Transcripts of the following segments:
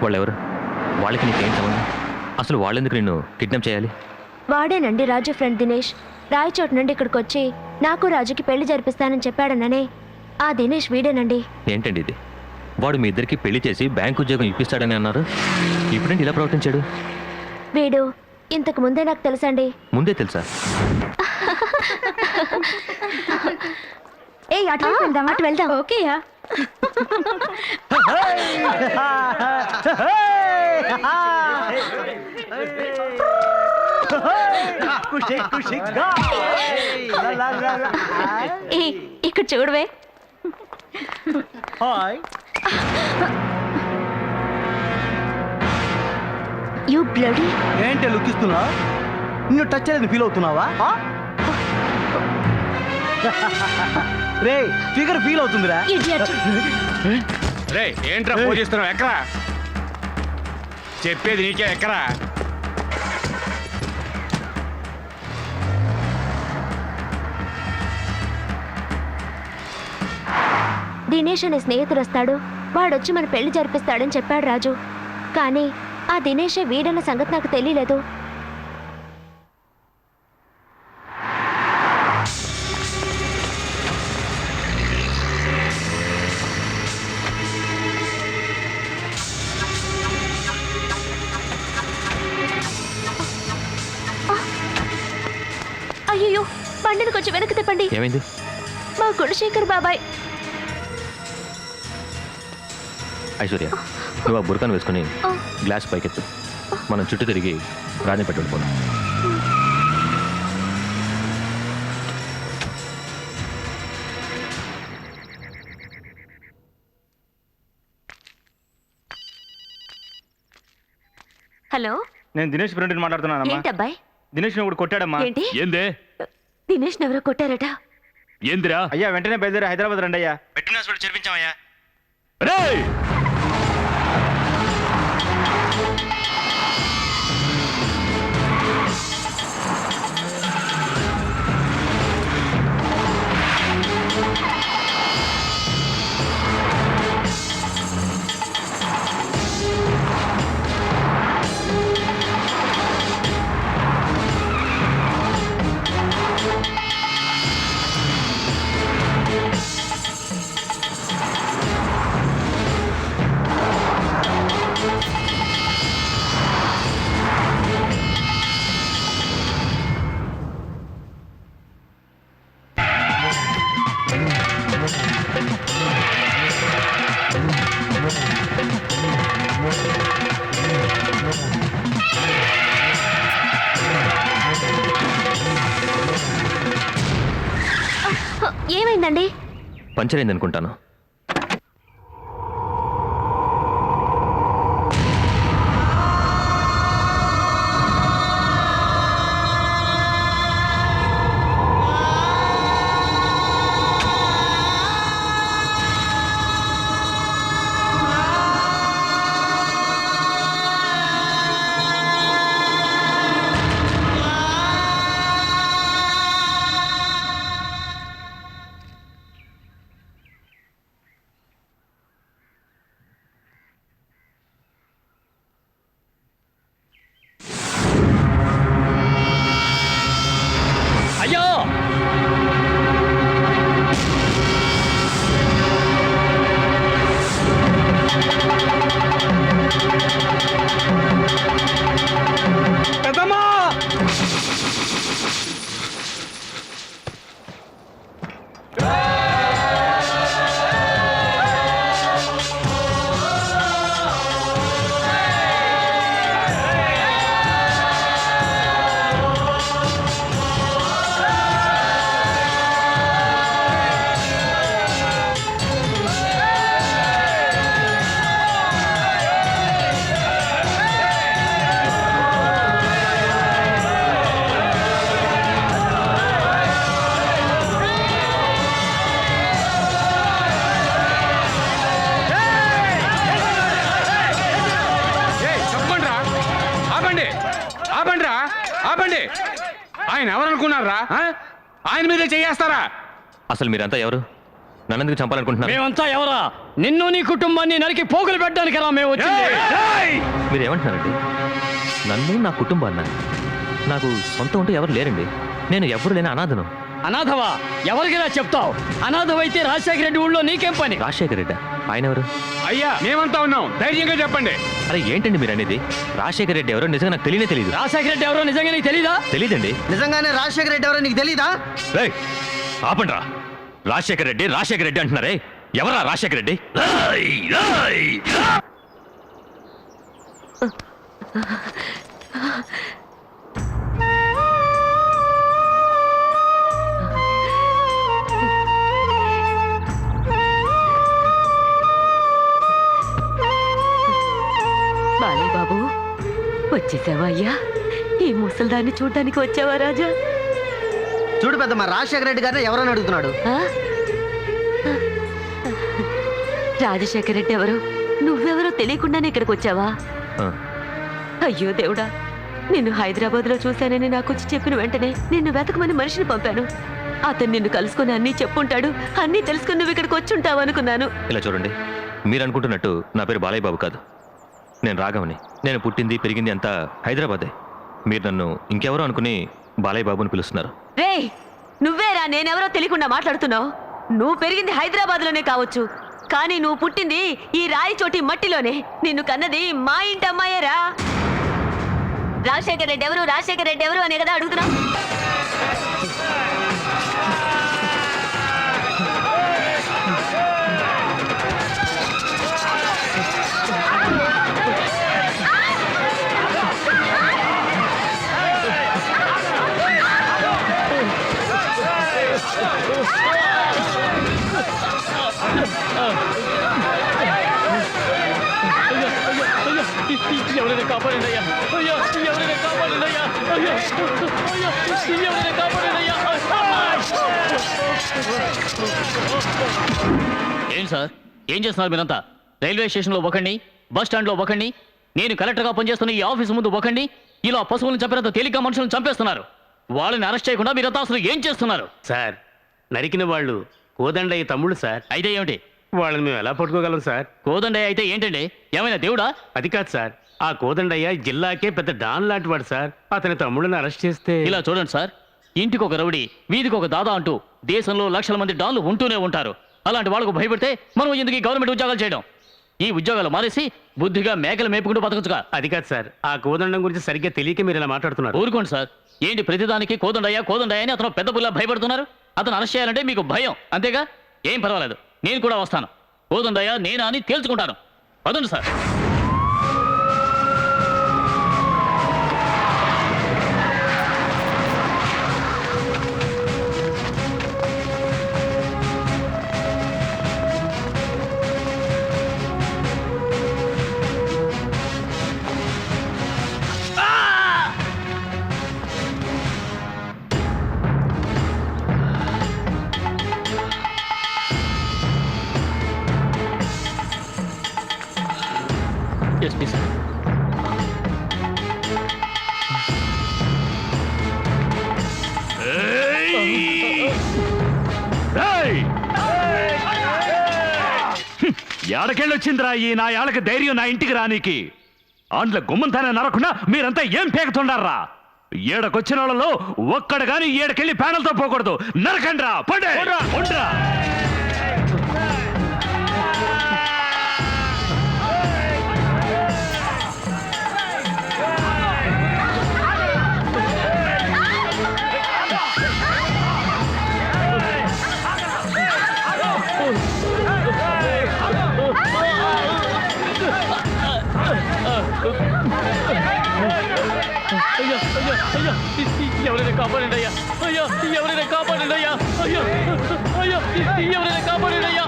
వాళ్ళెవరు? వాళ్ళకి నీకేం సంబంధం? అసలు వాళ్ళెందుకు నిన్ను కిడ్నాప్ చేయాలి? వాడేనండి రాజు ఫ్రెండ్ దినేష్. రాయచోటు నుండి ఇక్కడికి వచ్చి నాకు రాజుకి పెళ్లి జరిపిస్తానని చెప్పాడననే ఆ దినేష్ వీడేనండి. ఏంటండి ఇది? వాడు మీ ఇద్దరికి పెళ్లి చేసి బ్యాంక్ ఉద్యోగం ఇప్పిస్తాడని అన్నారు. ఇప్పుడేంటి ఇలా ప్రవర్తించాడు? వీడు ఇంతకు ముందే నాకు తెలుసండి. ముందే తెలుసా? ఏ అటు వెళ్దాం, అటు వెళ్దాం. ఓకేయా? ఇక్కడ చూడవే. You bloody. ఏంటి లుక్ ఇస్తున్నా? నిన్ను టచ్ చేయలేదు ఫీల్ అవుతున్నావా? రే ఫిగర్ ఫీల్ అవుతుందిరా. ఇడియట్. రే ఏంట్రా పూజిస్తున్నావు? ఎక్కరా చెప్పేది నీకే. ఎక్కరా? దినేష్ అనే స్నేహితుడు వస్తాడు, వాడొచ్చి మన పెళ్లి జరిపిస్తాడని చెప్పాడు రాజు. కానీ ఆ దినేషే వీడన్న సంగతి నాకు తెలియలేదు. అయ్యో, బండిని కొంచెం వెనక్కి తిప్పండి. ఏమైంది? మా గుణశేఖర్ బాబాయ్. ఐశ్వర్య, నువ్వు ఆ బురకాను వేసుకుని గ్లాస్ పైకెత్తు. మనం చుట్టూ తిరిగి రాజంపేట వెళ్ళిపోదాం. హలో, నేను దినేష్ ఫ్రెండ్ని మాట్లాడుతున్నానమ్మా. ఏంటబ్బాయ్? దినేష్ ఒకటి కొట్టాడమ్మా. ఏంటి? ఏందే? దినేష్ ఎవరో కొట్టారట. ఏందిరా? అయ్యా వెంటనే బయలుదేరి హైదరాబాద్ రండి అయ్యా. పెట్టిన హాస్పిటల్ చేర్పించామయ్యా. రేయ్! ఏమైందండి? పంచర్ అయింది అనుకుంటాను. ఆపండి. ఆయన ఎవరనుకున్నారా? ఆయన మీదే చేయేస్తారా? అసలు మీరంతా ఎవరు? నన్నెందుకు చంపాలనుకుంటున్నారు? మేమంతా ఎవరా? నిన్ను నీ కుటుంబాన్ని నరికి పోగులు పెట్టడానికి రా మేము వచ్చింది. మీరు ఏమంటున్నారండి? నన్ను నా కుటుంబాన్న నాకు సొంతం ఉంటూ ఎవరు లేరండి. నేను ఎవరు లేని అనాథను. అనాథవా? ఎవరికైనా చెప్తావు? అనాథవైతే రాజశేఖర రెడ్డి ఊళ్ళో నీకేం పని? రాజశేఖర రెడ్డి ఆయన ఎవరు? అయ్యా మేమంతా ఉన్నాం, ధైర్యంగా చెప్పండి. అరే ఏంటండి మీరు అనేది? రాజశేఖర రెడ్డి ఎవరో నిజంగా నాకు తెలియదు. రాజశేఖర రెడ్డి ఎవరో నిజంగా నీకు తెలీదా? తెలీదండి. నిజంగానే రాజశేఖర రెడ్డి ఎవరో నీకు తెలీదా? ఆపండ్రా. రాజశేఖర రెడ్డి అంటున్నారే, ఎవరా రాజశేఖర రెడ్డి? బాలయ్య బాబు, వచ్చేసావా అయ్యా? ఈ ముసల్దాన్ని చూడడానికి వచ్చావా రాజా? చూడు పెద్దమ్మ, రాజశేఖర రెడ్డి గారిని ఎవరని అడుగుతున్నాడు. ఆ? రాజశేఖర రెడ్డి ఎవరు? నువ్వెవరో తెలియకుండానే ఇక్కడికి వచ్చావా? ఆ, అయ్యో దేవుడా, నిన్ను హైదరాబాద్ లో చూశానని నాకు వచ్చి చెప్పిన వెంటనే నిన్ను వెతకమని మనిషిని పంపాను. అతను నిన్ను కలుసుకుని అన్నీ చెప్పుంటాడు, అన్నీ తెలుసుకుని నువ్వు ఇక్కడికి వచ్చి ఉంటావు అనుకున్నాను. ఇలా చూడండి, మీరు అనుకుంటున్నట్టు నా పేరు బాలయ్య బాబు కాదు. నేను రాఘవని. నేను పుట్టింది పెరిగింది అంతా హైదరాబాదే. మీరు నన్ను ఇంకెవరో అనుకుని బాలయ్య బాబుని పిలుస్తున్నారు. రేయ్, నువ్వేరా నేనెవరో తెలియకుండా మాట్లాడుతున్నావు? నువ్వు పెరిగింది హైదరాబాద్ లోనే కావచ్చు, కానీ నువ్వు పుట్టింది ఈ రాయి చోటి మట్టిలోనే. నిన్ను కన్నది మా ఇంటి అమ్మాయేరా. రాజశేఖర రెడ్డి ఎవరు, రాజశేఖర రెడ్డి ఎవరు అనే కదా అడుగుతున్నావు? ఎవరైనా కాపాడండి అయ్యా! అయ్యా, ఎవరైనా కాపాడండి అయ్యా! అయ్యా, అయ్యా, ఎవరైనా కాపాడండి అయ్యా! ఏం సార్, ఏం చేస్తున్నారు మీరంతా? రైల్వే స్టేషన్లో ఒకడిని, బస్ స్టాండ్లో ఒకడిని, నేను కలెక్టర్గా పనిచేస్తున్న ఈ ఆఫీస్ ముందు ఒకడిని ఇలా పశువులను చంపినంత తేలిగ్గా మనుషులను చంపేస్తున్నారు. వాళ్ళని అరెస్ట్ చేయకుండా మీరంతా అసలు ఏం చేస్తున్నారు? సార్, నరికిన వాళ్ళు కోదండయ్య తమ్ముడు సార్. అయితే ఏమిటి? వాళ్ళని మేము ఎలా పట్టుకోగలం సార్? కోదండయ్య అయితే ఏంటండి? ఏమైనా దేవుడా? అది కాదు సార్, ఆ కోదండయ్య జిల్లాకే పెద్ద డాన్ లాంటి వాడు సార్. అతని తమ్ముడిని అరెస్ట్ చేస్తే ఇలా చూడండి సార్, ఇంటికి ఒక రౌడీ, వీధికి ఒక దాదా అంటూ దేశంలో లక్షల మంది డాన్లు ఉంటూనే ఉంటారు. అలాంటి వాళ్ళకు భయపడితే మనం ఎందుకు ఈ గవర్నమెంట్ ఉద్యోగాలు చేయడం? ఈ ఉద్యోగాలు మానేసి బుద్ధిగా మేకలు మేపుకుంటూ బతకచ్చుగా. అది కాదు సార్, ఆ కోదండం గురించి సరిగ్గా తెలియక మీరు ఇలా మాట్లాడుతున్నారు. ఊరుకోండి సార్, ఏంటి ప్రతిదానికి కోదండయ్య కోదండయ్య అని అతను పెద్ద పుల్ల భయపడుతున్నారు? అతను అరెస్ట్ చేయాలంటే మీకు భయం అంతేగా? ఏం పర్వాలేదు, నేను కూడా వస్తాను. కోదండయ్య నేనా అని తేల్చుకుంటాను. పదండి సార్. ఎస్పీ సార్, ఏడకెళ్ళొచ్చిందిరా ఈ నా ఏళ్ళకి ధైర్యం నా ఇంటికి రానీకి. ఆండ్ల గుమ్మంతానే నరకుండా మీరంతా ఏం పేకుతుండారా? ఏడకొచ్చిన వాళ్ళలో ఒక్కడు గాని ఏడకెళ్ళి ప్యానల్తో పోకూడదు. నరకండ్రా, పండే ఉండరా. అయ్యా, అయ్యా, అయ్యా, ఎవరైనా కాపాడండి అయ్యా! అయ్యా, ఎవరైనా కాపాడండి అయ్యా! అయ్యా, అయ్యా, ఎవరైనా కాపాడండి అయ్యా!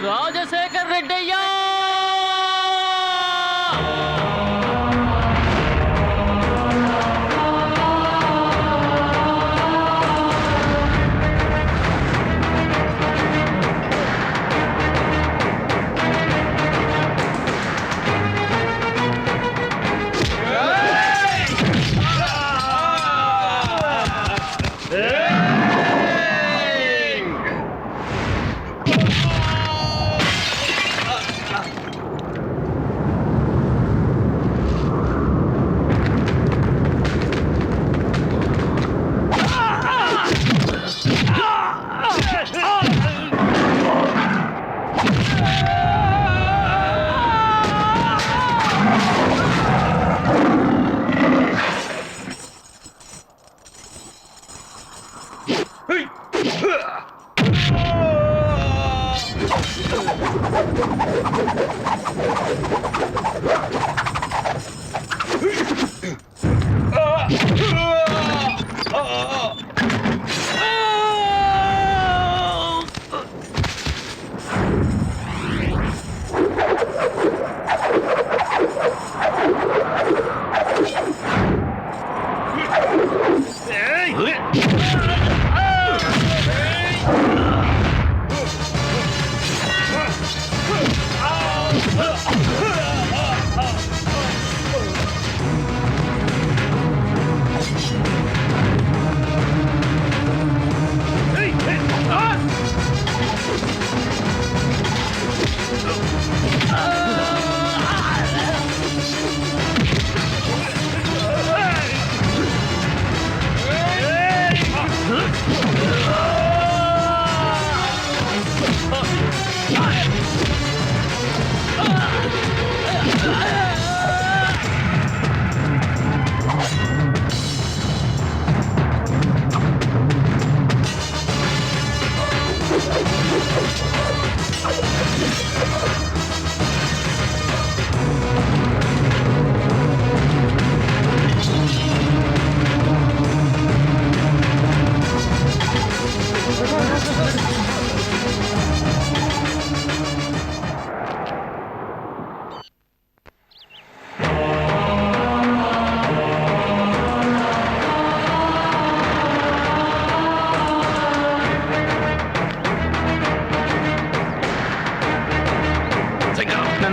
రాజశేఖర్ రెడ్డయ్యా!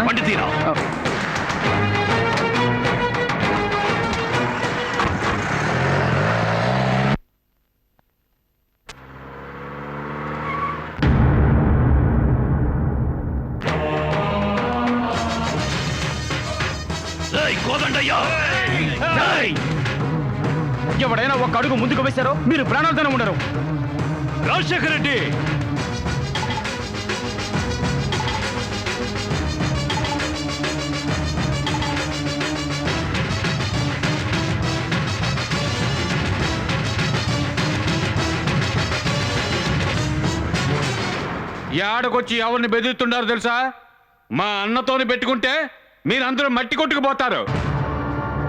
బండి తీరా. కోదండయ్యా, ఎవడైనా ఒక్క అడుగు ముందుకు వేశారో మీరు ప్రాణాలతోనే ఉండరు. రాజశేఖర రెడ్డి, ఏడకొచ్చి ఎవరిని బెదిరిస్తున్నారు తెలుసా? మా అన్నతోని పెట్టుకుంటే మీరందరూ మట్టి కొట్టుకుపోతారు.